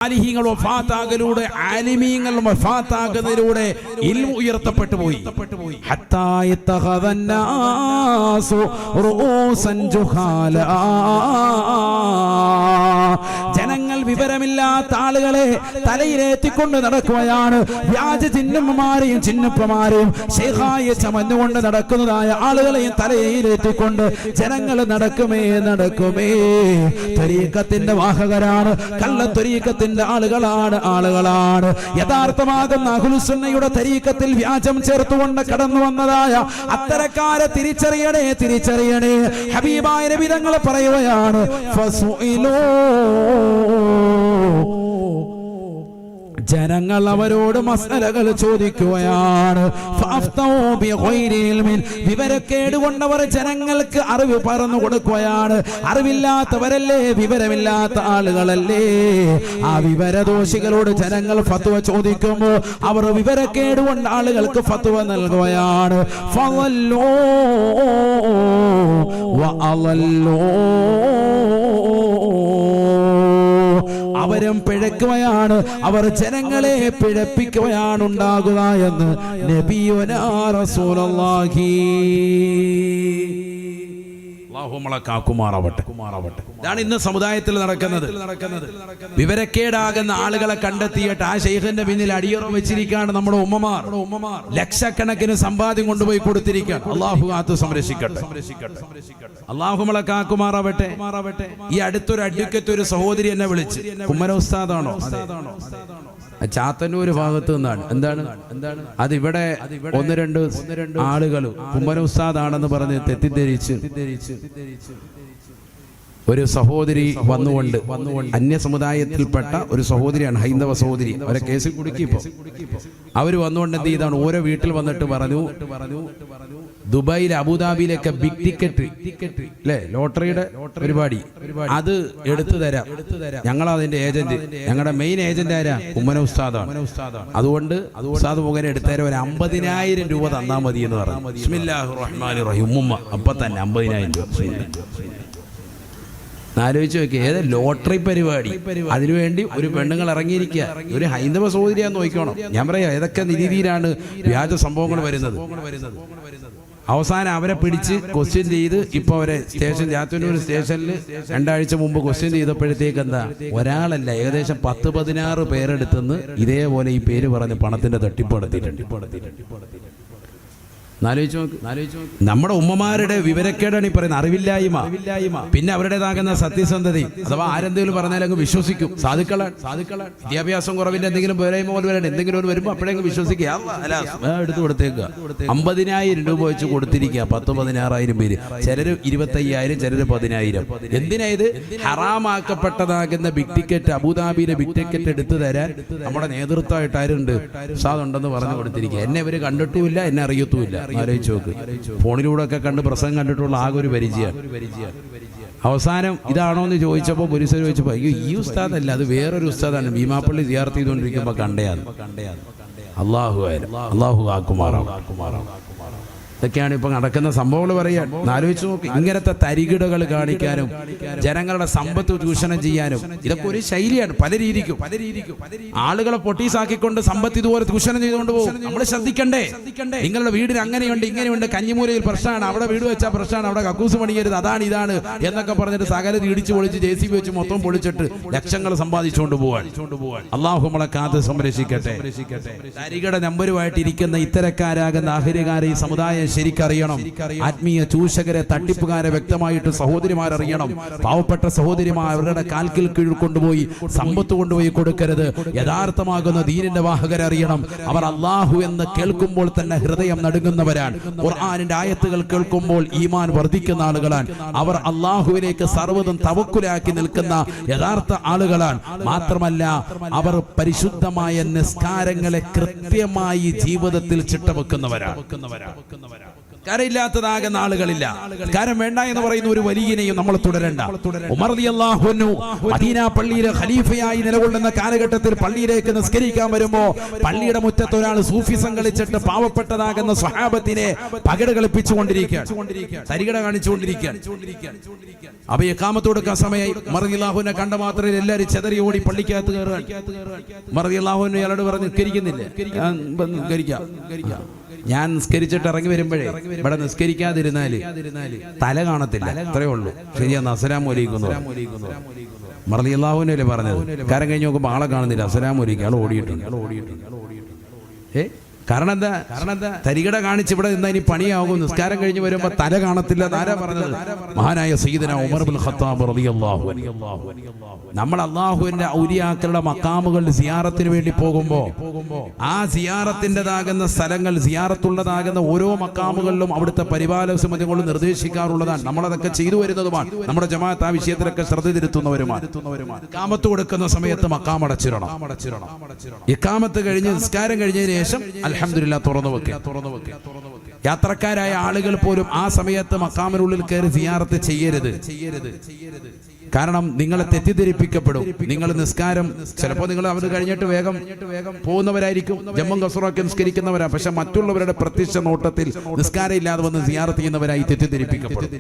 ആലിഹീങ്ങൾ വഫാത്താകലൂടെ ആലിമീങ്ങൾ വഫാത്താകുന്നതിലൂടെ ഇൽമു ഉയർത്തപ്പെട്ടു പോയി. ഹത്താ യതഖദന്നാസു റൂസൻ ജുഹാല, ജനങ്ങൾ വിവരമില്ലാത്ത ആളുകളെ തലയിലേറ്റിക്കൊണ്ട് നടക്കുകയാണ്. വ്യാജ ചിഹ്നന്മാരെയും ചിഹ്നപ്പമാരെയും ശൈഖായെ ചമഞ്ഞുകൊണ്ട് നടക്കുന്നതായ ആളുകളെയും തലയിലേറ്റിക്കൊണ്ട് ജനങ്ങൾ നടക്കുമേ. ത്വരീഖത്തിന്റെ വാഹകരാണ്, കള്ള ത്വരീഖത്തിന്റെ ആളുകളാണ്. യഥാർത്ഥമാകുന്ന അഹ്ലുസുന്നയുടെ ത്വരീഖത്തിൽ വ്യാജം ചേർത്തുകൊണ്ട് കടന്നു വന്നതായ അത്തരക്കാരെ തിരിച്ചറിയണേ. ഹബീബായ നബി തങ്ങൾ പറയുകയാണ്, ഫസുഇലൂ, ജനങ്ങൾ അവരോട് മസലകൾ ചോദിക്കുകയാണ്. വിവരക്കേട് കൊണ്ടവർ ജനങ്ങൾക്ക് അറിവ് പറഞ്ഞു കൊടുക്കുകയാണ്. അറിവില്ലാത്തവരല്ലേ, വിവരമില്ലാത്ത ആളുകളല്ലേ. ആ വിവരദോഷികളോട് ജനങ്ങൾ ഫത്വ ചോദിക്കുമ്പോൾ അവർ വിവരക്കേട് കൊണ്ട് ആളുകൾക്ക് ഫത്വ നൽകുകയാണ്. ഫളല്ലൂ വഅളല്ലൂ, അവരും പിഴക്കുകയാണ്, അവർ ജനങ്ങളെ പിഴപ്പിക്കുകയാണ് ഉണ്ടാകുക എന്ന് നബിയുനാ റസൂലുള്ളാഹി. ഇതാണ് ഇന്ന് സമുദായത്തിൽ നടക്കുന്നത്. വിവരക്കേടാകുന്ന ആളുകളെ കണ്ടെത്തിയിട്ട് ആ ശൈഖിന്റെ പിന്നിൽ അടിയറവ് വെച്ചിരിക്കുകയാണ് നമ്മുടെ ഉമ്മമാർ. ലക്ഷക്കണക്കിന് സമ്പാദ്യം കൊണ്ടുപോയി കൊടുത്തിരിക്കുകയാണ്. അള്ളാഹു കാത്തു സംരക്ഷിക്കട്ടെ, അള്ളാഹു നമ്മളെ കാക്കുമാറാവട്ടെ. ഈ അടുത്തൊരു അഡ്വക്കേറ്റ് ഒരു സഹോദരി എന്നെ വിളിച്ച്, കുമ്മന ഉസ്താദാണോ? ചാത്തന്നൂർ ഭാഗത്ത് നിന്നാണ്. എന്താണ് അതിവിടെ ഒന്ന് രണ്ട് ആളുകൾ കുമ്മന ഉസ്താദാണെന്ന് പറഞ്ഞ് തെറ്റിദ്ധരിച്ച് ഒരു സഹോദരി വന്നുകൊണ്ട് അന്യ സമുദായത്തിൽപ്പെട്ട ഒരു സഹോദരിയാണ്, ഹൈന്ദവ സഹോദരി. അവരെ കേസിൽ കുടുക്കിയപ്പോ അവര് വന്നുകൊണ്ട് എന്ത് ചെയ്താണ്, ഓരോ വീട്ടിൽ വന്നിട്ട് പറഞ്ഞു, ദുബായിൽ അബുദാബിയിലൊക്കെ ബിഗ് ടിക്കറ്റ് അല്ലെ, ലോട്ടറിയുടെ പരിപാടി, അത് എടുത്തു തരാം, ഞങ്ങൾ അതിന്റെ ഏജന്റ്, ഞങ്ങളുടെ മെയിൻ ഏജന്റ് ആരാ? ഉമ്മന ഉസ്താദാണ്. അതുകൊണ്ട് ഉസ്താദ് മുഖേന എടുത്തുതരാൻ ഒരു 50,000 രൂപ തന്നാ മതി എന്ന് പറഞ്ഞു. ബിസ്മില്ലാഹിർ റഹ്മാനിർ റഹീം. ഉമ്മ അപ്പൊ തന്നെ 50,000 രൂപ. ആലോചിച്ച് നോക്കി, ഏത് ലോട്ടറി പരിപാടി, അതിനുവേണ്ടി ഒരു പെണ്ണുങ്ങൾ ഇറങ്ങിയിരിക്കുക. ഒരു ഹൈന്ദവ സഹോദരിയാന്ന് നോക്കണം. ഞാൻ പറയാം, ഏതൊക്കെ രീതിയിലാണ് വ്യാജ സംഭവങ്ങൾ വരുന്നത്. അവസാനം അവരെ പിടിച്ച് ക്വസ്റ്റ്യൻ ചെയ്ത് ഇപ്പൊ അവരെ ചാത്തന്നൂർ സ്റ്റേഷനിൽ 2 ആഴ്ച മുമ്പ് ക്വസ്റ്റ്യൻ ചെയ്തപ്പോഴത്തേക്ക് എന്താ, ഒരാളല്ല ഏകദേശം 10-16 പേരെടുത്തുനിന്ന് ഇതേപോലെ ഈ പേര് പറഞ്ഞ് പണത്തിന്റെ തട്ടിപ്പ് നടത്തിയിട്ടുണ്ട്. നമ്മുടെ ഉമ്മമാരുടെ വിവരക്കേടാണ് ഈ പറയുന്നത്, അറിവില്ലായ്മ. പിന്നെ അവരുടേതാകുന്ന സത്യസന്ധത, അഥവാ ആരെന്തെങ്കിലും പറഞ്ഞാൽ അങ്ങ് വിശ്വസിക്കും. സാധുക്കളാണ്. വിദ്യാഭ്യാസം കുറവിന്റെ എന്തെങ്കിലും പോരായ്മ പോലെ എന്തെങ്കിലും വരുമ്പോൾ അപ്പോഴെങ്കിലും വിശ്വസിക്കുക, എടുത്തു കൊടുത്തേക്കുക. 50,000 രൂപ വെച്ച് കൊടുത്തിരിക്കുക. 10-16 പേര്, ചിലര് 25,000, ചിലര് 10,000. എന്തിനാ ഇത്? ഹറാമാക്കപ്പെട്ടതാകുന്ന ബിഗ് ടിക്കറ്റ്, അബുദാബിയിലെ ബിഗ് ടിക്കറ്റ് എടുത്തു തരാൻ നമ്മുടെ നേതൃത്വമായിട്ട് ആരുണ്ട്? ഉസ്താദുണ്ടെന്ന് പറഞ്ഞു കൊടുത്തിരിക്കുക. എന്നെ ഇവര് കണ്ടിട്ടുമില്ല, എന്നെ അറിയത്തുമില്ല. ആലോചിച്ച് നോക്ക്, ഫോണിലൂടെ ഒക്കെ കണ്ട് പ്രസംഗം കണ്ടിട്ടുള്ള ആകെ ഒരു പരിചയമാണ്. അവസാനം ഇതാണോ എന്ന് ചോദിച്ചപ്പോൾ പോലീസ് ചോദിച്ചപ്പോൾ, അയ്യോ ഈ ഉസ്താദല്ല, അത് വേറൊരു ഉസ്താദാണ്, ഭീമാപ്പള്ളി സിയാറത്ത് ചെയ്തുകൊണ്ടിരിക്കുമ്പോൾ കണ്ടയാണ്. അള്ളാഹു ആക്കുമാറാം. ഇതൊക്കെയാണ് ഇപ്പൊ നടക്കുന്ന സംഭവങ്ങൾ പറയാൻ. ആലോചിച്ച് നോക്കി, ഇങ്ങനത്തെ തരികിടകൾ കാണിക്കാനും ജനങ്ങളുടെ സമ്പത്ത് ചൂഷണം ചെയ്യാനും ഇതൊക്കെ ഒരു ശൈലിയാണ്. പല രീതിക്കും ആളുകളെ പൊട്ടീസാക്കിക്കൊണ്ട് സമ്പത്ത് ഇതുപോലെ ചൂഷണം ചെയ്തുകൊണ്ട് പോകും. നമ്മൾ ശ്രദ്ധിക്കണ്ടേ? നിങ്ങളുടെ വീടിന് അങ്ങനെയുണ്ട്, ഇങ്ങനെയുണ്ട്, കഞ്ഞിമൂലയിൽ പ്രശ്നമാണ്, അവിടെ വീട് വെച്ചാൽ പ്രശ്നമാണ്, അവിടെ കക്കൂസ് പണിയരുത്, അതാണ് ഇതാണ് എന്നൊക്കെ പറഞ്ഞിട്ട് സകലത് ഇടിച്ചു പൊളിച്ച് JCB വെച്ച് മൊത്തം പൊളിച്ചിട്ട് ലക്ഷങ്ങൾ സമ്പാദിച്ചുകൊണ്ട് പോവാൻ. അള്ളാഹു നമ്മളെ കാത്ത് സംരക്ഷിക്കട്ടെ. തരികിട നമ്പരുമായിട്ടിരിക്കുന്ന ഇത്തരക്കാരാകുന്ന ആഹിരകാരെ ഈ സമുദായം ശരിക്കറിയണം. ആത്മീയ ചൂഷകരെ, തട്ടിപ്പുകാരെ വ്യക്തമായിട്ട് സഹോദരിമാരറിയണം. പാവപ്പെട്ട സഹോദരിമാർ അവരുടെ കാൽക്കിൽ കീഴിൽ കൊണ്ടുപോയി സമ്പത്ത് കൊണ്ടുപോയി കൊടുക്കരുത്. യഥാർത്ഥമാകുന്ന ദീനിന്റെ വാഹകരെ അറിയണം. അവർ അള്ളാഹു എന്ന് കേൾക്കുമ്പോൾ തന്നെ ഹൃദയം നടുങ്ങുന്നവരാണ്. ഖുർആനിന്റെ ആയത്തുകൾ കേൾക്കുമ്പോൾ ഈമാൻ വർദ്ധിക്കുന്ന ആളുകളാണ്. അവർ അള്ളാഹുവിലേക്ക് സർവ്വതും തവക്കുലാക്കി നിൽക്കുന്ന യഥാർത്ഥ ആളുകളാണ്. മാത്രമല്ല, അവർ പരിശുദ്ധമായ നിസ്കാരങ്ങളെ കൃത്യമായി ജീവിതത്തിൽ ചിട്ടവെക്കുന്നവരാണ്. കരയില്ലാത്തതാകുന്ന ആളുകളില്ല. കാരം വേണ്ട എന്ന് പറയുന്ന ഒരു വലിയനെയും നമ്മൾ തുടരണ്ട. ഉമർ റളിയല്ലാഹു അൻഹു മദീന പള്ളിയിലെ ഖലീഫയായി നിലകൊള്ളുന്ന കാലഘട്ടത്തിൽ പള്ളിയിലേക്ക് നിസ്കരിക്കാൻ വരുമ്പോ പള്ളിയുടെ മുറ്റത്ത് ഒരാൾ സൂഫിസം കളിച്ചിട്ട് പാവപ്പെട്ടതാകുന്ന സ്വഹാബത്തിനെ പകട് കളിപ്പിച്ചുകൊണ്ടിരിക്കുകയാണ്, തരികട കാണിച്ചുകൊണ്ടിരിക്കുകയാണ്. അപ്പൊ ഇഖാമത്ത് കൊടുക്കാൻ സമയമായി. ഉമർ റളിയല്ലാഹു അൻഹു കണ്ട മാത്രയിൽ എല്ലാവരും ചെതറി ഓടി പള്ളിക്കകത്ത് കയറുകയാണ്. ഉമർ റളിയല്ലാഹു അൻഹു അയാളോട് പറഞ്ഞു, നിസ്കരിക്കുന്നില്ലേ? ഞാൻ നിസ്കരിച്ചിട്ട് ഇറങ്ങി വരുമ്പോഴേ ഇവിടെ നിസ്കരിക്കാതിരുന്നാല് തല കാണത്തില്ല, അത്രേ ഉള്ളൂ. ശരിയാന്ന്, അസ്സലാമു അലൈക്കും ഉമർ റളിയല്ലാഹു അൻഹു അല്ലേ പറഞ്ഞത്. കാരം കഴിഞ്ഞ് നോക്കുമ്പോൾ ആളെ കാണുന്നില്ല, അസ്സലാമു അലൈക്കും, ആൾ ഓടിയിട്ടുണ്ട്. കാരണം എന്താ? തരികട കാണിച്ച് ഇവിടെ നിന്നാ ഇനി പണിയാകും. നിസ്കാരം കഴിഞ്ഞ് വരുമ്പോ തല കാണത്തില്ല. ആരാ പറഞ്ഞത്? മഹാനായ സയ്യിദന ഉമർ ഇബ്നുൽ ഖത്താബ് റളിയല്ലാഹു അൻഹു. നമ്മൾ അല്ലാഹുവിന്റെ ഔലിയാക്കളുടെ മഖാമുകളിൽ സിയാറത്തിന് വേണ്ടി പോകുമ്പോ ആ സിയാറത്തിൻ്റെതാകുന്ന സ്ഥലങ്ങൾ, സിയാറത്തുള്ളതാകുന്ന ഓരോ മഖാമുകളിലും അവിടുത്തെ പരിപാലന സമിതി കൊണ്ട് നിർദ്ദേശിക്കാറുള്ളതാണ്. നമ്മളതൊക്കെ ചെയ്തു വരുന്നതുമാണ്. നമ്മുടെ ജമാഅത്ത് ആ വിഷയത്തിലൊക്കെ ശ്രദ്ധ തിരുത്തുന്നവരുമാണ്. ഇഖാമത്ത് കൊടുക്കുന്ന സമയത്ത് മഖാം അടച്ചിടണം. ഇഖാമത്ത് കഴിഞ്ഞ് നിസ്കാരം കഴിഞ്ഞതിന് ശേഷം അൽഹംദുലില്ലാഹ് തുറന്നു വെക്കുക. യാത്രക്കാരായ ആളുകൾ പോലും ആ സമയത്ത് മഖാമിനുള്ളിൽ കയറി സിയാറത്ത് ചെയ്യരുത്. കാരണം നിങ്ങളെ തെറ്റിദ്ധരിപ്പിക്കപ്പെടും. നിങ്ങൾ നിസ്കാരം ചിലപ്പോൾ നിങ്ങൾ അവർ കഴിഞ്ഞിട്ട് വേഗം പോകുന്നവരായിരിക്കും, ജമ്മും കസറൊക്കെ നിസ്കരിക്കുന്നവരാ. പക്ഷെ മറ്റുള്ളവരുടെ പ്രത്യക്ഷ നോട്ടത്തിൽ നിസ്കാരം ഇല്ലാതെ വന്ന് സിയാറത്ത് ചെയ്യുന്നവരായി തെറ്റിദ്ധരിപ്പിക്കപ്പെടും.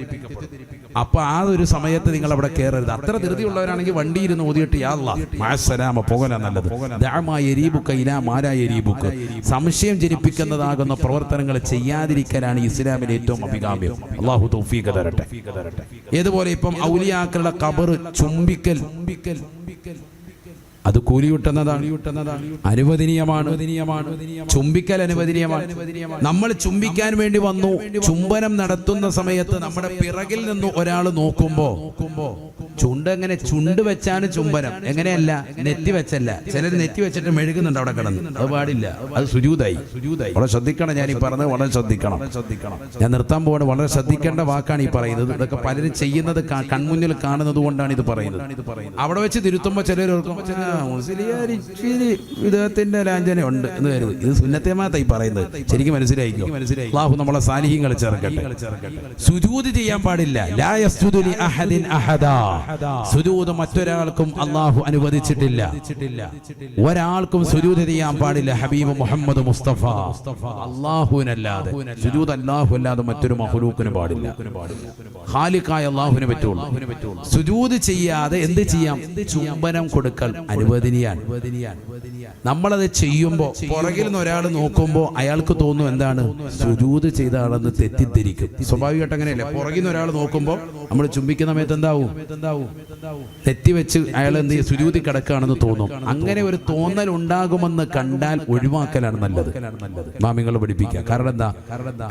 അപ്പൊ ആ ഒരു സമയത്ത് നിങ്ങൾ അവിടെ കയറരുത്. അത്ര ധൃതിയുള്ളവരാണെങ്കിൽ വണ്ടി ഇരുന്ന് ഓതിയിട്ട് യാ അല്ലാഹ് മഅസ്സലാമ പോകലാ നല്ലത്. ദഅമാ യരീബുക ഇലാ മാലാ യരീബുക. സംശയം ജനിപ്പിക്കുന്നതാകുന്ന പ്രവർത്തനങ്ങൾ ചെയ്യാതിരിക്കലാണ് ഇസ്ലാമിലെ ഏറ്റവും അഭികാമ്യം. അല്ലാഹു തൗഫീഖ് തരട്ടെ. ഏതുപോലെ ഇപ്പം ഔലിയാക്കളുടെ ഖബർ ചുംബിക്കൽ അത് കൂലി കിട്ടുന്നതാണ്, അനുവദനീയമാണ്. ചുംബിക്കൽ അനുവദനീയമാണ്. നമ്മൾ ചുംബിക്കാൻ വേണ്ടി വന്നു, ചുംബനം നടത്തുന്ന സമയത്ത് നമ്മുടെ പിറകിൽ നിന്ന് ഒരാൾ നോക്കുമ്പോ ചുണ്ട് എങ്ങനെ ചുണ്ട് വെച്ചാണ് ചുംബനം, എങ്ങനെയല്ല നെറ്റി വെച്ചല്ല. ചിലർ നെറ്റി വെച്ചിട്ട് മെഴുകുന്നുണ്ട് അവിടെ കിടന്ന്, അത് പാടില്ല, അത് സുജൂദായി. വളരെ ശ്രദ്ധിക്കണം, ഞാൻ ഈ പറഞ്ഞത് വളരെ ശ്രദ്ധിക്കണം. ഞാൻ നിർത്താൻ പോവാണ്. വളരെ ശ്രദ്ധിക്കേണ്ട വാക്കാണ് ഈ പറയുന്നത്. ഇതൊക്കെ പലരും ചെയ്യുന്നത് കൺമുന്നിൽ കാണുന്നത് കൊണ്ടാണ് ഇത് പറയുന്നത്. അവിടെ വെച്ച് തിരുത്തുമ്പോ ചിലർ വിധത്തിന്റെ ലാഞ്ചന ഉണ്ട് എന്ന് കരുത്. ഇത് സുന്നത്തേമാത്തായി പറയുന്നത്, ശരിക്കും മനസ്സിലായിക്കോ. അല്ലാഹു നമ്മളെ സാലിഹീങ്ങൾ ചേർക്കട്ടെ. സുജൂദ് ചെയ്യാൻ പാടില്ല. ലാ യസ്ജുദു ലി അഹദിൻ അഹദാ. സുജൂദ് മറ്റൊരാൾക്കും അല്ലാഹു അനുവദിച്ചിട്ടില്ല. ഒരാൾക്കും സുജൂദ് ചെയ്യാൻ പാടില്ല. ഹബീബ് മുഹമ്മദ് മുസ്തഫ അല്ലാഹുവിനല്ലാതെ, സുജൂദ് അല്ലാഹു അല്ലാതെ മറ്റൊരു മഖ്ലൂഖിനും പാടില്ല. ഖാലിഖായ അല്ലാഹുവിനെ പറ്റുള്ളൂ. സുജൂദ് ചെയ്യാതെ എന്ത് ചെയ്യാം? ചുംബനം കൊടുക്കൽ അനുവദനീയാണ്. നമ്മളത് ചെയ്യുമ്പോൾ പുറകിൽ നിന്ന് ഒരാൾ നോക്കുമ്പോൾ അയാൾക്ക് തോന്നും എന്താണ്? സുജൂദ് ചെയ്ത ആളെന്ന് തെറ്റിദ്ധരിക്കും. സ്വാഭാവികമായിട്ട് അങ്ങനെയല്ലേ? പുറകിൽ നിന്ന് ഒരാൾ നോക്കുമ്പോൾ നമ്മൾ ചുംബിക്കുന്ന സമയത്ത് എന്താവും? തെറ്റിവെച്ച് അയാൾ എന്ത് ചെയ്യും? സുജൂദി കിടക്കുകയാണെന്ന് തോന്നും. അങ്ങനെ ഒരു തോന്നൽ ഉണ്ടാകുമെന്ന് കണ്ടാൽ ഒഴിവാക്കലാണ് നല്ലത്. മാമിങ്ങൾ പഠിപ്പിക്കുക. കാരണം എന്താ?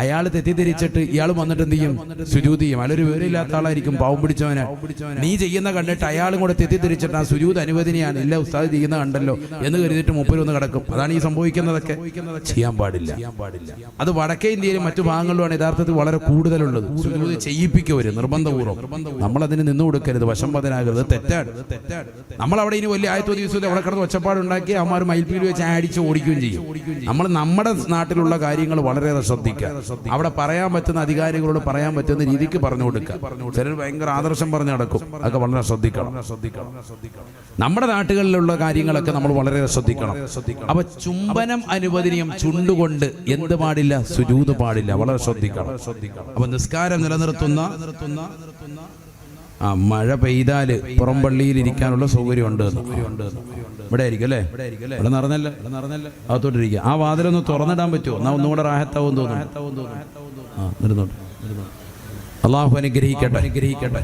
അയാൾ തെറ്റിദ്ധരിച്ചിട്ട് ഇയാൾ വന്നിട്ട് എന്ത് ചെയ്യും? സുജൂദ് ചെയ്യും. അയാളൊരു വിവരമില്ലാത്ത ആളായിരിക്കും, പാവം പിടിച്ചവന്. നീ ചെയ്യുന്ന കണ്ടിട്ട് അയാളും കൂടെ തെറ്റിദ്ധരിച്ചിട്ട് ആ സുജൂദ് അനുവദനീയാണ്, ഇല്ല ഉസ്താദ് ചെയ്യുന്ന കണ്ടല്ലോ എന്ന് കരുതിയിട്ട് മൂപ്പരൊന്ന് കിടക്കും. അതാണ് ഈ സംഭവിക്കുന്നതൊക്കെ. ചെയ്യാൻ പാടില്ല. അത് വടക്കേ ഇന്ത്യയിലും മറ്റു ഭാഗങ്ങളിലുമാണ് യഥാർത്ഥത്തിൽ വളരെ കൂടുതലുള്ളത്. സുജൂദ് ചെയ്യിപ്പിക്കവര് നിർബന്ധപൂർവ്വം. നമ്മളതിന് നിന്നു കൊടുക്കരുത്, വശംബദനാകരുത്, തെറ്റാണ്. നമ്മളവിടെ ഇനി വലിയ ആയത്തോ ദിവസത്തിൽ അവിടെ കിടന്ന് ഒച്ചപ്പാടുണ്ടാക്കി അവന്മാർ മയിൽപ്പീൽ വെച്ച് അടിച്ച് ഓടിക്കുകയും ചെയ്യും. നമ്മൾ നമ്മുടെ നാട്ടിലുള്ള കാര്യങ്ങൾ വളരെയേറെ ശ്രദ്ധിക്കുക. അവിടെ പറയാൻ പറ്റുന്ന അധികാരികളോട് പറയാൻ പറ്റുന്ന രീതിക്ക് പറഞ്ഞു കൊടുക്കുക. ചിലർ ഭയങ്കര ആദർശം പറഞ്ഞു നടക്കും, അതൊക്കെ വളരെ ശ്രദ്ധിക്കണം. നമ്മുടെ നാട്ടുകളിലുള്ള കാര്യങ്ങളൊക്കെ നമ്മൾ വളരെ ശ്രദ്ധിക്കണം. അപ്പൊ ചുംബനം അനുവദനീയം. ചുണ്ടുകൊണ്ട് എന്ത് പാടില്ല? സുജൂദ് പാടില്ല. വളരെ ശ്രദ്ധിക്കണം. അപ്പൊ നിസ്കാരം നിലനിർത്തുന്ന മഴ പെയ്താല് പുറംപള്ളിയിൽ ഇരിക്കാനുള്ള സൗകര്യം ഉണ്ട്. ഇവിടെ ആയിരിക്കും അല്ലേ? ഇവിടെ നടന്നല്ലേ അകത്തോട്ടിരിക്കുക. ആ വാതിലൊന്ന് തുറന്നിടാൻ പറ്റുമോ? എന്നാ ഒന്നുകൂടെ റാഹത്താവും തോന്നുന്നു. നിർന്നോട്ടെ. അള്ളാഹു അനുഗ്രഹിക്കട്ടെ. ശ്രദ്ധിക്കണം.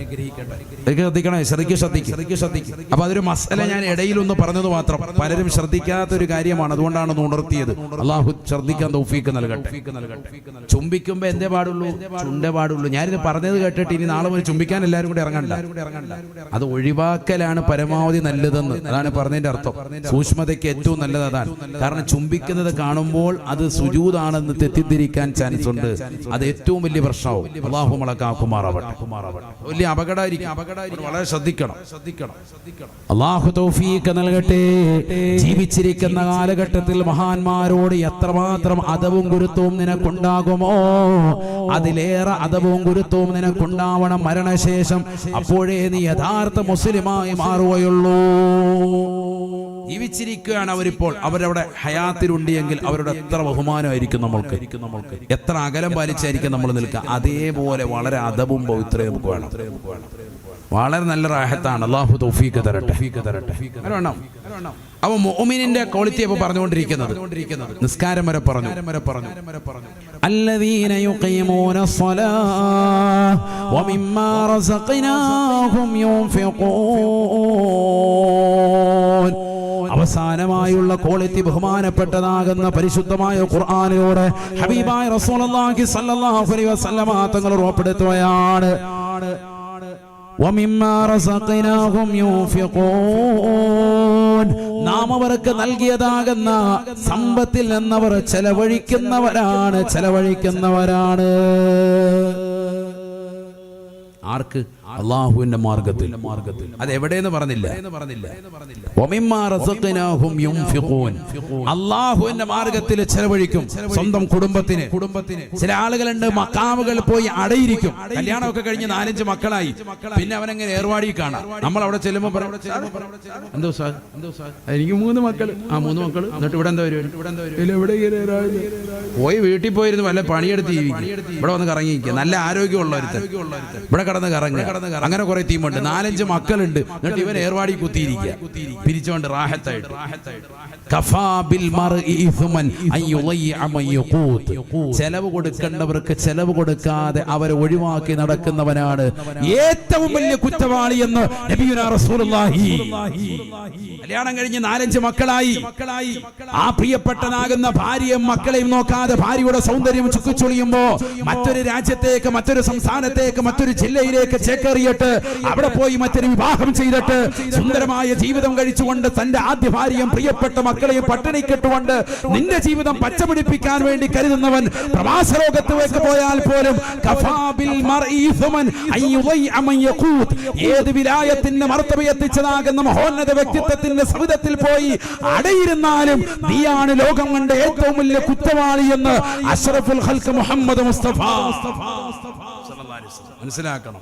അപ്പൊ അതൊരു മസല ഞാൻ ഇടയിലൊന്ന് പറഞ്ഞത് മാത്രം. പലരും ശ്രദ്ധിക്കാത്തൊരു കാര്യമാണ്, അതുകൊണ്ടാണ് ഉണർത്തിയത്. അള്ളാഹു ശ്രദ്ധിക്കാൻ തൗഫീഖ് നൽകട്ടെ. ചുംബിക്കുമ്പോ എന്തേ പാടുള്ളൂ? ചുണ്ടേ പാടുള്ളൂ. ഞാനിത് പറഞ്ഞത് കേട്ടിട്ട് ഇനി നാളെ മുതൽ ചുംബിക്കാൻ എല്ലാവരും കൂടി ഇറങ്ങണ്ട. അത് ഒഴിവാക്കലാണ് പരമാവധി നല്ലതെന്ന്. അതാണ് പറഞ്ഞതിന്റെ അർത്ഥം. സൂക്ഷ്മതയ്ക്ക് ഏറ്റവും നല്ലത് അതാണ്. കാരണം ചുംബിക്കുന്നത് കാണുമ്പോൾ അത് സുജൂദാണെന്ന് തെറ്റിദ്ധരിക്കാൻ ചാൻസ് ഉണ്ട്. അത് ഏറ്റവും വലിയ പ്രശ്നമാവും. അള്ളാഹു മളക്കാ കാക്കുമാറാവട്ടെ. വലിയ അപകടമായിരിക്കും, വളരെ ശ്രദ്ധിക്കണം. അല്ലാഹു തൗഫീഖ് നൽകട്ടെ. ജീവിച്ചിരിക്കുന്ന കാലഘട്ടത്തിൽ മഹാന്മാരോട് എത്രമാത്രം അദബും ഗുരുത്വവും നിനക്കുണ്ടാകുമോ അതിലേറെ അദബും ഗുരുത്വവും നിനക്കുണ്ടാവണം മരണശേഷം. അപ്പോഴേ നീ യഥാർത്ഥ മുസ്ലിമായി മാറുകയുള്ളൂ. ജീവിച്ചിരിക്കുകയാണ് അവരിപ്പോൾ, അവരവിടെ ഹയാത്തിലുണ്ട് എങ്കിൽ അവരുടെ എത്ര ബഹുമാനമായിരിക്കും നമ്മൾക്ക്, എത്ര അകലം പാലിച്ചായിരിക്കും നമ്മൾ നിൽക്കുക. അതേപോലെ വളരെ അദബും പവിത്രയും നമുക്ക് വേണം. വളരെ നല്ല റാഹത്താണ്. അല്ലാഹു തൗഫീഖ് തരട്ടെ. അവ മുഅ്മിനിന്റെ ക്വാളിറ്റി അപ്പോൾ പറഞ്ഞുകൊണ്ടിരിക്കുന്നത് നിസ്കാരം വരെ പറഞ്ഞു. അല്ലദീന യുഖീമൂനസ്സലാഹ വമിമ്മാ റസഖ്നാഹും യുൻഫിഖൂൻ. അവസാനമായുള്ള ക്വാളിറ്റി ബഹുമാനപ്പെട്ടതാകുന്ന പരിശുദ്ധമായ ഖുർആനിലൂടെ ഹബീബായ റസൂലുള്ളാഹി സ്വല്ലല്ലാഹു അലൈഹി വസല്ലമ തങ്ങൾ ഉറപ്പെടുത്തുകയാണ്, വമിമ്മാ റസഖ്നാഹും യുൻഫിഖൂൻ. നാം അവർക്ക് നൽകിയതാകുന്ന സമ്പത്തിൽ നിന്നവർ ചെലവഴിക്കുന്നവരാണ്. ആർക്ക്? അല്ലാഹുവിന്റെ മാർഗത്തിൽ. അത് എവിടെയെന്ന് പറഞ്ഞില്ല. അല്ലാഹുവിന്റെ മാർഗത്തിൽ ചെലവഴിക്കും. സ്വന്തം കുടുംബത്തിന്. ചില ആളുകളുണ്ട് മക്കാമുകൾ പോയി അടയിരിക്കും. കല്യാണമൊക്കെ കഴിഞ്ഞ് 4-5 മക്കളായി, പിന്നെ അവനെങ്ങനെ ഏർവാടി കാണാം. നമ്മൾ അവിടെ ചെല്ലുമ്പോൾ എന്തോ സാർ എനിക്ക് 3 മക്കൾ. 3 മക്കൾ. എന്നിട്ട് ഇവിടെ എന്താ വരും? പോയി വീട്ടിൽ പോയിരുന്നു വല്ല പണിയെടുത്ത് ഇവിടെ വന്ന് കറങ്ങിയിരിക്കുക. നല്ല ആരോഗ്യമുള്ള ഒരുത്തൻ ഇവിടെ കിടന്ന് കറങ്ങുക. അങ്ങനെ കുറെ ടീമുണ്ട്, 4-5 മക്കളുണ്ട്. എന്നിട്ട് ഇവൻ ഏർവാടി കുത്തിയിരിക്കുക, പിരിച്ചോണ്ട് റാഹത്തായിട്ട്. ചെലവ് കൊടുക്കേണ്ടവർക്ക് ചെലവ് കൊടുക്കാതെ അവരെ ഒഴിവാക്കി നടക്കുന്നവനാണ് ഏറ്റവും വലിയ കുറ്റവാളി എന്ന് നബിയുനാ റസൂലുള്ളാഹി. കല്യാണം കഴിഞ്ഞ് 4-5 മക്കളായി, ആ പ്രിയപ്പെട്ടനാകുന്ന ഭാര്യയും മക്കളെയും നോക്കാതെ ഭാര്യയുടെ സൗന്ദര്യം ചുക്കിച്ചൊളിയുമ്പോ മറ്റൊരു രാജ്യത്തേക്ക്, മറ്റൊരു സംസ്ഥാനത്തേക്ക്, മറ്റൊരു ജില്ലയിലേക്ക് ചേക്കേറിയിട്ട് അവിടെ പോയി മറ്റൊരു വിവാഹം ചെയ്തിട്ട് സുന്ദരമായ ജീവിതം കഴിച്ചുകൊണ്ട് തന്റെ ആദ്യ ഭാര്യയും പ്രിയപ്പെട്ട മക്കളെയും പട്ടിണിക്കിട്ടുകൊണ്ട് നിന്റെ ജീവിതം പച്ചപിടിപ്പിക്കാൻ വേണ്ടി കരുതുന്നവൻ പ്രവാസ ലോകത്തേക്ക് പോയാൽ പോലും ഏത് വിലായത്തിന്റെ മർത്തബ എത്തിച്ചതാകുന്ന മഹോന്നത വ്യക്തിത്വത്തിന്റെ സവിധത്തിൽ പോയി അടയിരുന്നാലും നീയാണ് ലോകം കണ്ട ഏറ്റവും വലിയ കുറ്റവാളി എന്ന് അഷ്റഫുൽ ഖൽഖ് മുഹമ്മദ് മുസ്തഫ മനസ്സിലാക്കണം.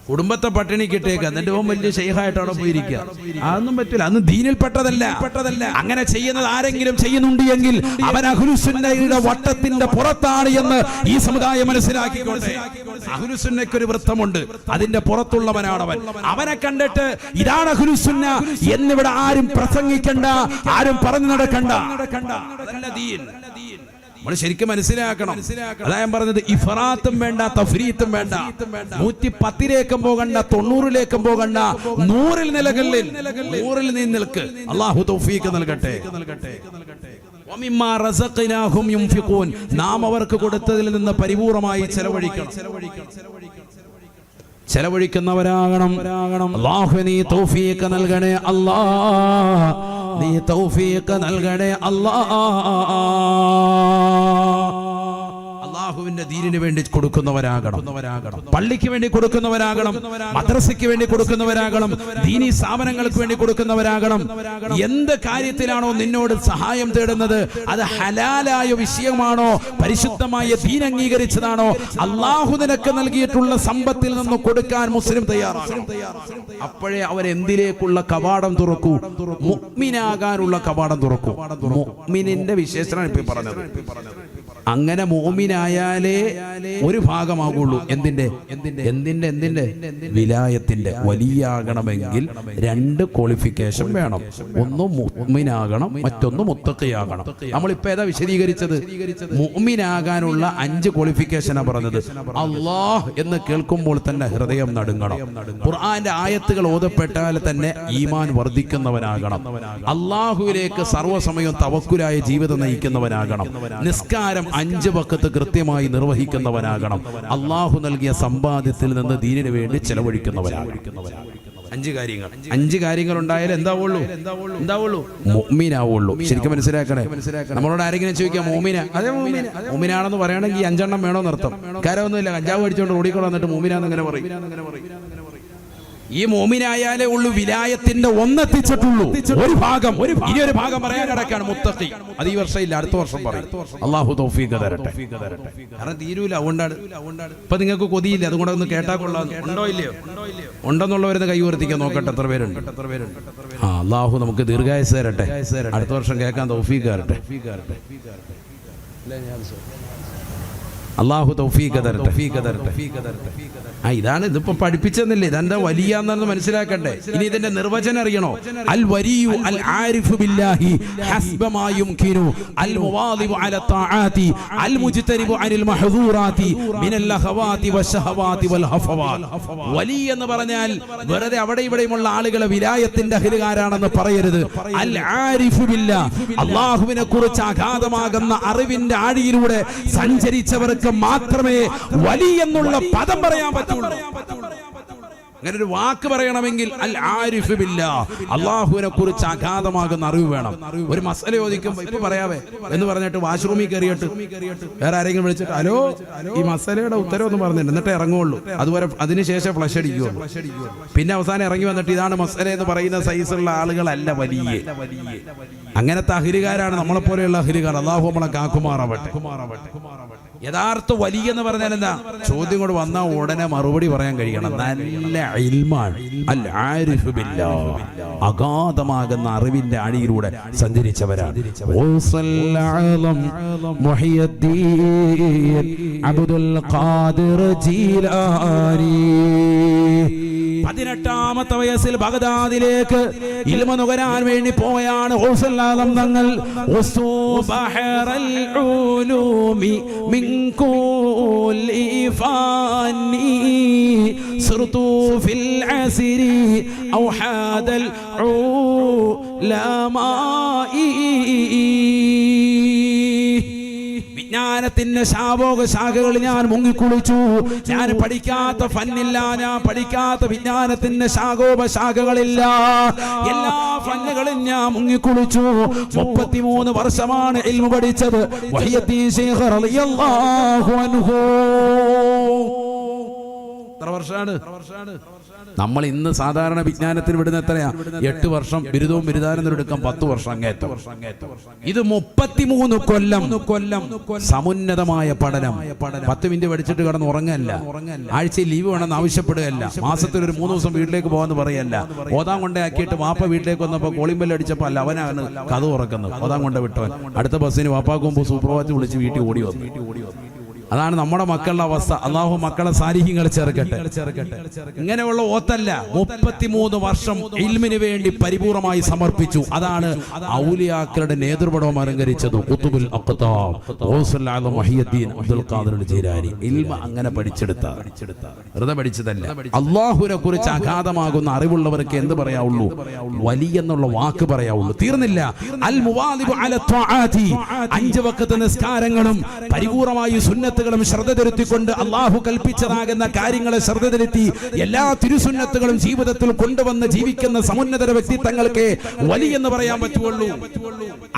കുടുംബത്തെ പട്ടിണി കിട്ടേക്ക്, എന്നിട്ട് വലിയ ശൈഖായിട്ടാണോ പോയിരിക്കുക? അതൊന്നും പറ്റില്ല. അന്ന് ദീനിൽപ്പെട്ടതല്ല. അങ്ങനെ ചെയ്യുന്നത് ആരെങ്കിലും ചെയ്യുന്നുണ്ട് എങ്കിൽ അവൻ അഹ്ലുസുന്നയുടെ വട്ടത്തിന്റെ പുറത്താണ് എന്ന് ഈ സമുദായം മനസ്സിലാക്കിക്കോട്ടെ. അഹ്ലുസുന്നയ്ക്ക് ഒരു വൃത്തമുണ്ട്, അതിന്റെ പുറത്തുള്ളവനാണ് അവൻ. അവനെ കണ്ടിട്ട് ഇതാണ് അഹ്ലുസുന്ന എന്നിവിടെ ആരും പ്രസംഗിക്കണ്ട, ആരും പറഞ്ഞു നടക്കണ്ട. നമ്മൾ ശരിക്കും മനസ്സിലാക്കണം. അതാ ഞാൻ പറഞ്ഞത്, ഇഫ്റാത്തും വേണ്ട, തഫ്രീത്തും വേണ്ട. 110ലേക്കും പോകണ്ട, 90ലേക്കും പോകണ്ട, 100ൽ നിലകളിൽ 100ൽ നീ നിൽക്ക്. അല്ലാഹു തൗഫീഖ് നൽകട്ടെ. വമിമ്മാ റസഖ്നാഹും യുൻഫിഖൂൻ. നാം അവർക്ക് കൊടുത്തതിൽ നിന്ന് പരിപൂർണമായി ചെലവഴിക്കുന്നവരാകണം. അല്ലാഹു നീ തൗഫീഖ് നൽകണേ അല്ലാഹ്, നീ തൗഫീഖ് നൽകണേ അല്ലാഹ്. അല്ലാഹുവിന്റെ ദീനിന് വേണ്ടി കൊടുക്കുന്നവരാകണം, പള്ളിക്ക് വേണ്ടി കൊടുക്കുന്നവരാകണം, മദ്രസയ്ക്ക് വേണ്ടി കൊടുക്കുന്നവരാകണം, ദീനി സ്ഥാപനങ്ങൾക്ക് വേണ്ടി കൊടുക്കുന്നവരാകണം. എന്ത് കാര്യത്തിലാണോ നിന്നോട് സഹായം തേടുന്നത്, അത് ഹലാലായ വിഷയമാണോ, പരിശുദ്ധമായ ദീൻ അംഗീകരിച്ചതാണോ, അല്ലാഹു നിനക്ക് നൽകിയിട്ടുള്ള സമ്പത്തിൽ നിന്ന് കൊടുക്കാൻ മുസ്ലിം തയ്യാറാണ്. അപ്പോഴേ അവരെന്തിലേക്കുള്ള കവാടം തുറക്കൂ? മുഅ്മിനാകാനുള്ള കവാടം തുറക്കൂ. മുഅ്മിനിന്റെ വിശേഷണമാണ് ഇപ്പൊ പറഞ്ഞത്. അങ്ങനെ മുഅ്മിനായാലേ ഒരു ഭാഗമാകുള്ളൂ. എന്തിന്റെ വിലായത്തിന്റെ. വലിയാകണമെങ്കിൽ 2 ക്വാളിഫിക്കേഷൻ വേണം. ഒന്ന് മുഅ്മിനാകണം, മറ്റൊന്ന് മുത്തഖിയാകണം. നമ്മളിപ്പോ ഏതാ വിശദീകരിച്ചത്? മുഅ്മിനാകാനുള്ള 5 ക്വാളിഫിക്കേഷനാ പറഞ്ഞത്. അല്ലാഹ് എന്ന് കേൾക്കുമ്പോൾ തന്നെ ഹൃദയം നടുങ്ങണം. ഖുർആന്റെ ആയത്തുകൾ ഓതപ്പെട്ടാൽ തന്നെ ഈമാൻ വർദ്ധിക്കുന്നവനാകണം. അല്ലാഹുവിലേക്ക് സർവ്വസമയം തവക്കുലായ ജീവിതം നയിക്കുന്നവനാകണം. നിസ്കാരം 5 വഖത്ത് കൃത്യമായി നിർവഹിക്കുന്നവനാകണം. അള്ളാഹു നൽകിയ സമ്പാദ്യത്തിൽ നിന്ന് ദീനിനു വേണ്ടി ചെലവഴിക്കുന്നവനാകണം. 5 കാര്യങ്ങൾ ഉണ്ടായാലേ എന്താവുള്ളൂ മുഅ്മിനാവുള്ളൂ. ശരിക്കും മനസ്സിലാക്കണേ. നമ്മളോട് ആരെങ്കിലും ചോദിക്കാം മുഅ്മിന, അതെ മുഅ്മിനാണെന്ന് പറയണമെങ്കിൽ 5 എണ്ണം വേണോന്ന് അർത്ഥം. കാര്യമൊന്നുമില്ല, കഞ്ചാവ് അടിച്ചുകൊണ്ട് ഓടിക്കൊണ്ട് വന്നിട്ട് മുഅ്മിനാന്ന് ഇങ്ങനെ പറയും. ഈ മുഅ്മിനായാലേ ഉള്ളൂ വിലായത്തിന്റെ ഒന്നെത്തിച്ചിട്ടുള്ളൂ. ഒരു ഭാഗം ഇനി ഒരു ഭാഗം പറയാൻ കിടക്കാണ് മുത്തഖി. അത് ഈ വർഷം ഇല്ല, അടുത്ത വർഷം പറയും. അള്ളാഹു തൗഫീഖ് തരട്ടെ. കാരണം തീരൂല. അതുകൊണ്ടാണ് ഇപ്പൊ നിങ്ങൾക്ക് കൊതിയില്ല, അതുകൊണ്ട് ഒന്ന് കേട്ടാ കൊള്ളാം. ഉണ്ടോ ഇല്ലയോ? ഉണ്ടെന്നുള്ളവരെന്ന് കൈ ഉയർത്തിക്കാൻ നോക്കട്ടെ. എത്ര പേരുണ്ട്? അള്ളാഹു നമുക്ക് ദീർഘായുസ്സ് തരട്ടെ. അടുത്ത വർഷം കേൾക്കാൻ തൗഫീഖ് തരട്ടെ. അള്ളാഹു തൗഫീഖ് തരട്ടെ. ഇതാണ് ഇതിപ്പോ പഠിപ്പിച്ചെന്നില്ലേ, ഇതെന്താ വലിയ എന്നു മനസ്സിലാക്കണ്ടേ. ഇനി ഇതിന്റെ നിർവചനം അറിയണോ? അൽ വലിയു അൽ ആരിഫു ബില്ലാഹി ഹസ്ബ മാ യുംകിനു അൽ മുവാദിബു അല തആതി അൽ മുജ്തനിബു അനിൽ മഹ്ദൂറാതി മിനൽ ലഹവാതി വശഹവാതി വൽ ഹഫവാത്. വലി എന്ന് പറഞ്ഞാൽ വെറുതെ അവിടെ ഇവിടെയുമുള്ള ആളുകളെ വിലായത്തിന്റെ അഹ്ലുകാരാണെന്ന് പറയരുത്. അൽ ആരിഫു ബില്ലാഹ്, അല്ലാഹുവിനെ കുറിച്ച് അഗാധമാകുന്ന അറിവിന്റെ ആഴിയിലൂടെ സഞ്ചരിച്ചവർക്ക് മാത്രമേ വലി എന്നുള്ള പദം പറയാൻ പറ്റൂ. അങ്ങനെ ഒരു വാക്ക് പറയണമെങ്കിൽ അൽ ആരിഫ് ബില്ലാഹ്, അല്ലാഹുവിനെ കുറിച്ച് അഗാധമാകുന്ന അറിവ് വേണം. ഒരു മസല ചോദിക്കുമ്പോൾ ഇപ്പൊ പറയാവേ എന്ന് പറഞ്ഞിട്ട് വാഷ്റൂമിൽ കയറിയിട്ട് വേറെ ആരെങ്കിലും വിളിച്ചിട്ട് ഹലോ ഈ മസലയുടെ ഉത്തരം ഒന്ന് പറഞ്ഞിട്ട് എന്നിട്ട് ഇറങ്ങുള്ളൂ. അതുപോലെ അതിനുശേഷം ഫ്ലഷ് അടിക്കുള്ളൂ. പിന്നെ അവസാനം ഇറങ്ങി വന്നിട്ട് ഇതാണ് മസല എന്ന് പറയുന്ന സൈസുള്ള ആളുകളല്ല വലിയ. അങ്ങനത്തെ അഹ്ലുകാരാണ് നമ്മളെപ്പോലെയുള്ള അഹ്ലുകാർ. അല്ലാഹു നമ്മളെ കാക്കുമാറാവട്ടെ. യഥാർത്ഥ വലിയ എന്ന് പറഞ്ഞാൽ എന്താ? ചോദ്യം കൊണ്ട് വന്നാൽ ഉടനെ മറുപടി പറയാൻ കഴിയണം. നല്ല ഇൽമാണ്. അൽ ആരിഫു ബില്ലാഹ്, അഗാധമാകുന്ന അറിവിന്റെ ആഴിയിലൂടെ സഞ്ചരിച്ചവരാണ്. അബ്ദുൽ ഖാദിർ ജീലാനി 18ാമത്തെ വയസ്സിൽ ബഗ്ദാദിലേക്ക് ഇൽമ നുകരാൻ വേണ്ടി പോയാണ് ഗൗസുൽ ആലം തങ്ങൾ. ബഹറൽ ഉലൂമി മിൻ കുല്ലി ഫാനി സിർതു ഫിൽ അസ്രി ഔഹാദൽ ഉലമായി. വിജ്ഞാനത്തിന്റെ ശാഖകളിൽ ഞാൻ മുങ്ങിക്കുളിച്ചു. ഞാൻ പഠിക്കാത്ത ഫന്നില്ല, ഞാൻ പഠിക്കാത്ത വിജ്ഞാനത്തിന്റെ ശാഖോപശാഖകളില്ല. എല്ലാ ഫന്നുകളും ഞാൻ മുങ്ങിക്കുളിച്ചു. 33 വർഷമാണ് ഇൽമു പഠിച്ചത്. വഹിയദ്ദീൻ ശൈഖ് റളിയല്ലാഹു അൻഹു. എത്ര വർഷമാണ്? നമ്മൾ ഇന്ന് സാധാരണ വിജ്ഞാനത്തിന് വിടുന്ന എത്രയാ? 8 വർഷം. ബിരുദവും ബിരുദാനന്തരം എടുക്കാൻ 10 വർഷം അങ്ങേറ്റം. ഇത് 33 കൊല്ലം സമുന്നതമായ പഠനം. 10 മിനിറ്റ് പഠിച്ചിട്ട് കിടന്ന് ഉറങ്ങല്ല, ആഴ്ചയിൽ ലീവ് വേണമെന്ന് ആവശ്യപ്പെടുകയല്ല, മാസത്തിൽ ഒരു 3 ദിവസം വീട്ടിലേക്ക് പോകാന്ന് പറയല്ല. ഓതാൻ കൊണ്ടേ ആക്കിയിട്ട് വാപ്പ വീട്ടിലേക്ക് വന്നപ്പോൾ കോളിംബെല്ല് അടിച്ചപ്പോൾ അല്ല അവനാണ് കഥ ഉറക്കുന്നത്. ഓതാൻ കൊണ്ട് വിട്ടവൻ അടുത്ത ബസ്സിന് വാപ്പാക്ക് മുമ്പ് സൂപ്രഭാതത്തിൽ വിളിച്ച് വീട്ടിൽ ഓടി വന്നു. അതാണ് നമ്മുടെ മക്കളുടെ അവസ്ഥ. അള്ളാഹു മക്കളെ സാലിഹ്യങ്ങൾ ചേർക്കട്ടെ. ഇങ്ങനെയുള്ള ഓത്തല്ല, 33 വർഷം ഇൽമിന് വേണ്ടി പരിപൂർണമായി സമർപ്പിച്ചു. അതാണ് ഔലിയാക്കളുടെ നേതൃപടം അലങ്കരിച്ചത്. ഖുതുബുൽ അഖ്താബ് ഗൗസുൽ ആലം വഹിയദ്ദീൻ അബ്ദുൽ ഖാദിർ ജീലാനി. ഇൽമ അങ്ങനെ പഠിച്ചെടുത്ത, വെറുതെ പഠിച്ചതല്ല. അള്ളാഹുവിനെ കുറിച്ച് അഗാധമാകുന്ന അറിവുള്ളവർക്ക് എന്ത് പറയാവുള്ളൂ? വലിയ എന്നുള്ള വാക്ക് പറയാവുള്ളൂ. തീർന്നില്ല. അൽ മുവാദിബു അല ത്വാഅതി, 5 വഖത്ത് നിസ്കാരങ്ങളും പരിപൂർണമായി സുന്നത്തുകളും ശ്രദ്ധ തിരുത്തിക്കൊണ്ട് അള്ളാഹു കൽപ്പിച്ചതാകുന്ന കാര്യങ്ങളെ ശ്രദ്ധ തിരുത്തി എല്ലാ തിരുസുന്നത്തുകളും ജീവിതത്തിൽ കൊണ്ടുവന്ന് ജീവിക്കുന്ന സമുന്നതര വ്യക്തിത്വങ്ങൾക്ക് വലി എന്ന് പറയാൻ പറ്റുള്ളൂ.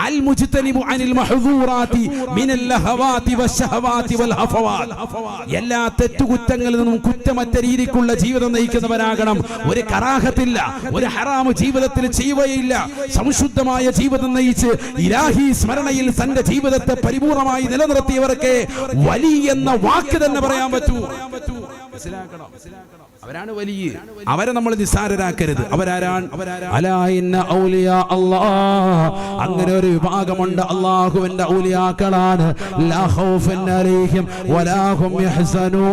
അൽ മുജ്തനിബു അനിൽ മഹ്ദൂറാതി മിനൽ ലഹവാതി വശഹവാതി വൽ ഹഫവാത്. എല്ലാ തെറ്റുകുറ്റങ്ങളിൽ നിന്നും കുറ്റമറ്റ രീതിക്കുള്ള ജീവിതം നയിക്കുന്നവരാകണം. ഒരു കറാഹത്തില്ല, ഒരു ഹറാമ് ജീവിതത്തിൽ ചെയ്യുകയില്ല. സംശുദ്ധമായ ജീവിതം നയിച്ച് ഇലാഹി സ്മരണയിൽ തന്റെ ജീവിതത്തെ പരിപൂർണമായി നിലനിർത്തിയവർക്ക് വലിയ എന്ന വാക്ക് തന്നെ പറയാൻ പറ്റൂ. അവരാണ് വലിയ. അവരെ നമ്മൾ നിസ്സാരരാക്കരുത്. അവരാരാണ്? അലാ ഇന്ന ഔലിയാ അല്ലാഹ്, അങ്ങനെ ഒരു വിഭാഗമുണ്ട് അല്ലാഹുവിന്റെ ഔലിയാക്കളാണ്. ലാ ഖൗഫൻ അലൈഹിം വലാ ഹും യഹ്സനൂൻ.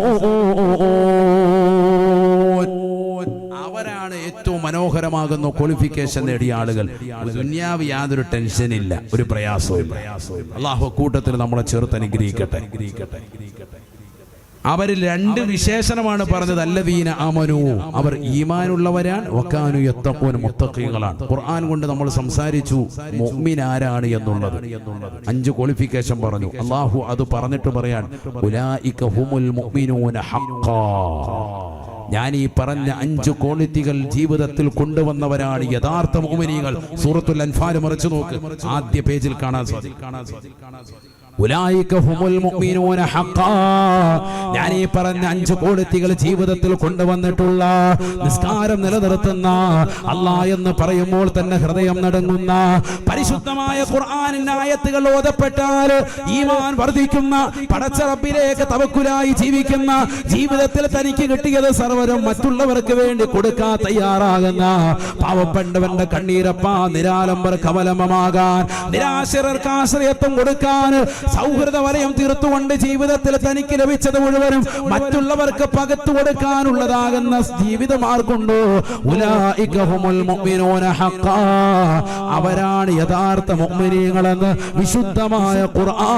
അവരാണ് ഏറ്റവും മനോഹരമാകുന്ന ക്വാളിഫിക്കേഷൻ നേടിയ ആളുകൾ. ദുനിയാവ് യാതൊരു ടെൻഷനില്ല, ഒരു പ്രയാസവും. അല്ലാഹു കൂട്ടത്തിൽ നമ്മളെ ചേർത്ത് അനുഗ്രഹിക്കട്ടെ. അവരിൽ രണ്ട് വിശേഷണമാണ് പറഞ്ഞത്. അല്ലദീന ആമനു, അവർ ഈമാനുള്ളവരാണ്. വകാനു യത്തഖൂൻ, മുത്തഖീകളാണ്. ഖുർആൻ കൊണ്ട് നമ്മൾ സംസാരിച്ചു മുഅ്മിൻ ആരാണ് എന്നുള്ളത്. 5 ക്വാളിഫിക്കേഷൻ പറഞ്ഞു. അല്ലാഹു അത് പറഞ്ഞിട്ട് പറയാൻ ഉലൈക ഹുമുൽ മുഅ്മിനൂന ഹഖ്ഖാ. ഞാൻ ഈ പറഞ്ഞ 5 ക്വാളിറ്റികൾ ജീവിതത്തിൽ കൊണ്ടുവന്നവരാണ് യഥാർത്ഥ മുഅ്മിനീങ്ങൾ. സൂറത്തുൽ അൻഫാൽ മറിച്ചു നോക്ക്, ആദ്യ പേജിൽ കാണാൻ സാധിക്കും. ഉലൈക ഹുമുൽ മുഅ്മിനൂന ഹഖ്ഖാ. ഞാൻ ഈ പറഞ്ഞ 5 ക്വാളിറ്റികൾ ജീവിതത്തിൽ കൊണ്ടുവന്നിട്ടുള്ള, നിസ്കാരം നിലനിർത്തുന്ന, അല്ലാഹ് എന്ന് പറയുമ്പോൾ തന്നെ ഹൃദയം നടുങ്ങുന്ന, പരിശുദ്ധമായ ഖുർആനിന്റെ ആയത്തുകൾ ഓതപ്പെട്ടാൽ ഈമാൻ വർദ്ധിക്കുന്ന, പടച്ച റബ്ബിലേക്ക് തവക്കുലായി ജീവിക്കുന്ന, ജീവിതത്തിൽ തനിക്ക് കിട്ടിയത് സർവ്വരും മറ്റുള്ളവർക്ക് വേണ്ടി കൊടുക്കാൻ തയ്യാറാകുന്ന, പാവപ്പെട്ടവന്റെ കണ്ണീരപ്പ നിരാലംബർ കവലമമാകാൻ, നിരാശ്രയർക്ക് ആശ്രയത്വം കൊടുക്കാൻ, സൗഹൃദ വലയം തീർത്തുകൊണ്ട് ജീവിതത്തിൽ തനിക്ക് ലഭിച്ചത് മുഴുവനും മറ്റുള്ളവർക്ക് പകർത്തു കൊടുക്കാനുള്ളതാകുന്ന ജീവിതമാർക്കുണ്ടോ. ഉലൈക ഹുമുൽ മുഅ്മിനൂന ഹഖ്ഖാ. അവരാണ് യഥാർത്ഥ മുഅ്മിനീങ്ങളെന്ന് വിശുദ്ധമായ ഖുർആൻ.